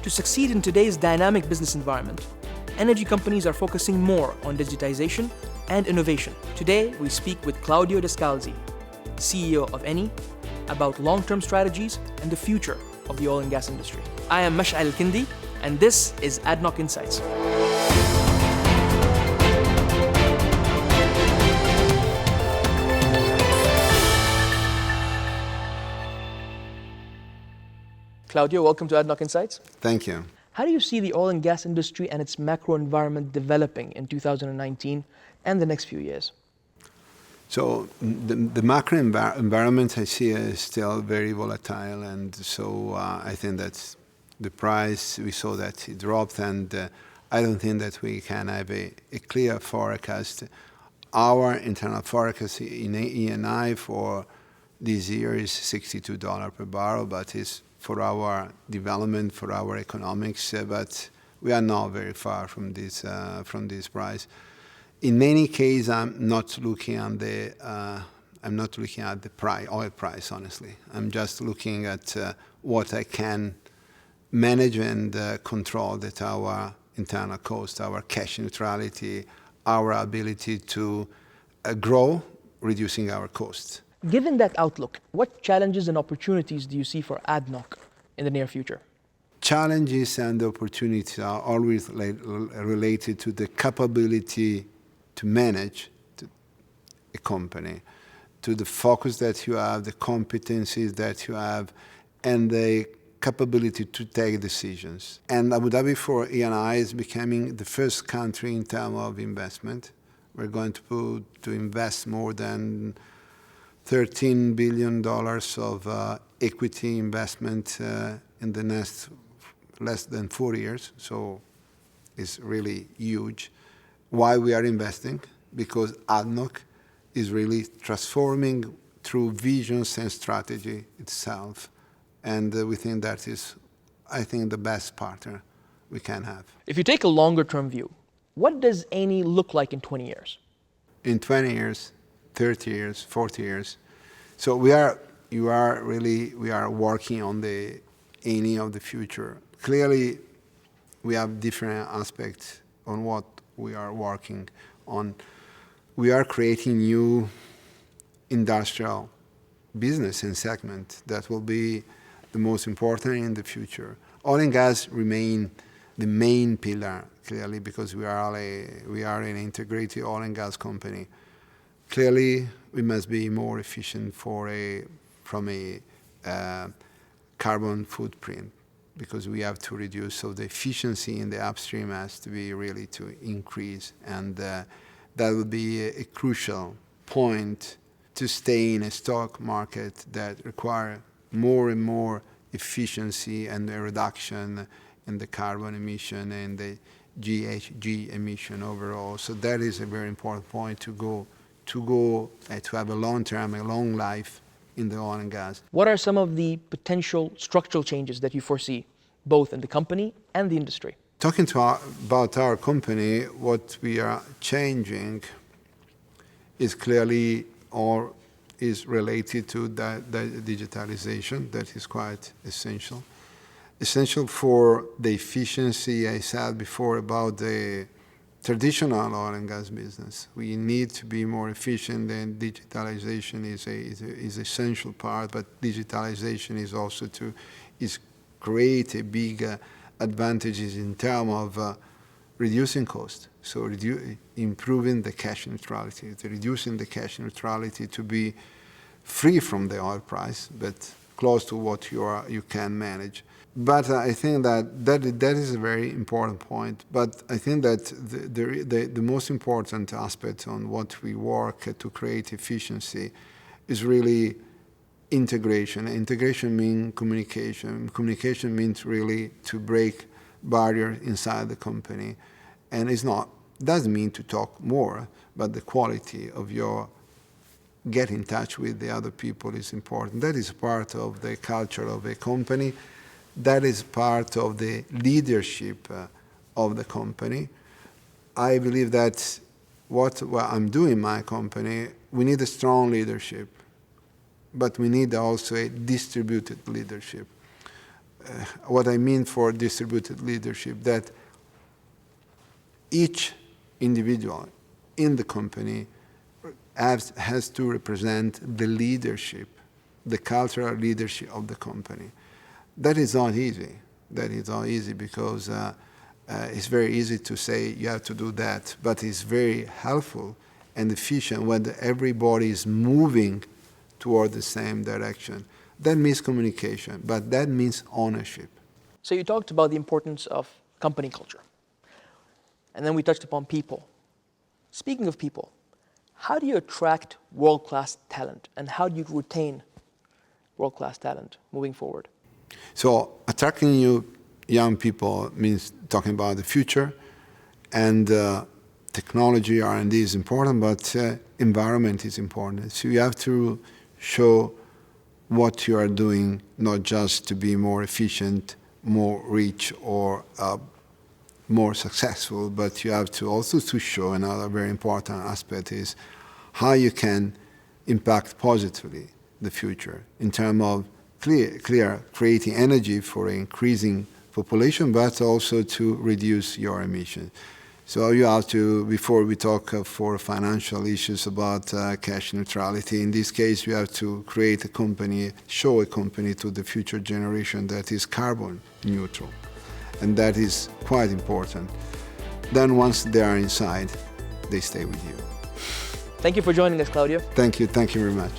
To succeed in today's dynamic business environment, energy companies are focusing more on digitization and innovation. Today, we speak with Claudio Descalzi, CEO of Eni, about long-term strategies and the future of the oil and gas industry. I am Mash'al Kindi, and this is ADNOC Insights. Claudio, welcome to ADNOC Insights. Thank you. How do you see the oil and gas industry and its macro environment developing in 2019 and the next few years? So the macro environment I see is still very volatile, and so I think that the price, we saw that it dropped, and I don't think that we can have a clear forecast. Our internal forecast in Eni for this year is $62 per barrel, but it's for our development, for our economics, but we are not very far from this price. In many cases, I'm not looking at the oil price, honestly. I'm just looking at what I can manage and control, that our internal cost, our cash neutrality, our ability to grow, reducing our costs. Given that outlook, what challenges and opportunities do you see for ADNOC in the near future? Challenges and opportunities are always related to the capability to manage a company, to the focus that you have, the competencies that you have, and the capability to take decisions. And Abu Dhabi for Eni is becoming the first country in terms of investment. We're going to invest more than $13 billion of equity investment in the next less than 4 years. So it's really huge. Why we are investing? Because ADNOC is really transforming through visions and strategy itself. And we think that is, I think, the best partner we can have. If you take a longer-term view, what does Eni look like in 20 years? In 20 years, 30 years, 40 years. So we are working on the Eni of the future. Clearly, we have different aspects on what we are working on. We are creating new industrial business and segment that will be the most important in the future. Oil and gas remain the main pillar, clearly, because we are an integrated oil and gas company. Clearly, we must be more efficient from a carbon footprint, because we have to reduce. So the efficiency in the upstream has to be really to increase, and that would be a crucial point to stay in a stock market that require more and more efficiency and a reduction in the carbon emission and the GHG emission overall. So that is a very important point to have a long-term, a long life in the oil and gas. What are some of the potential structural changes that you foresee, both in the company and the industry? Talking about our company, what we are changing is clearly or is related to the digitalization. That is quite essential. Essential for the efficiency I said before about the traditional oil and gas business. We need to be more efficient, and digitalization is essential part, but digitalization is also to create a big advantages in terms of reducing cost. So improving the cash neutrality, reducing the cash neutrality to be free from the oil price, but close to what you can manage. But I think that is a very important point. But I think that the most important aspect on what we work to create efficiency is really integration. Integration means communication. Communication means really to break barriers inside the company. And doesn't mean to talk more, but the quality of your get in touch with the other people is important. That is part of the culture of a company. That is part of the leadership of the company. I believe that what I'm doing in my company, we need a strong leadership, but we need also a distributed leadership. what I mean for distributed leadership, that each individual in the company has to represent the leadership, the cultural leadership of the company. That is not easy. That is not easy because it's very easy to say you have to do that, but it's very helpful and efficient when everybody is moving toward the same direction. That means communication, but that means ownership. So you talked about the importance of company culture. And then we touched upon people. Speaking of people, how do you attract world-class talent and how do you retain world-class talent moving forward? So attracting new young people means talking about the future, and technology, R&D is important, but environment is important. So you have to show what you are doing, not just to be more efficient, more rich, or more successful, but you have to also to show another very important aspect is how you can impact positively the future in terms of clear creating energy for increasing population, but also to reduce your emissions. So you have to, before we talk for financial issues about cash neutrality, in this case you have to create a company, show a company to the future generation that is carbon neutral. And that is quite important. Then once they are inside, they stay with you. Thank you for joining us, Claudio. Thank you very much.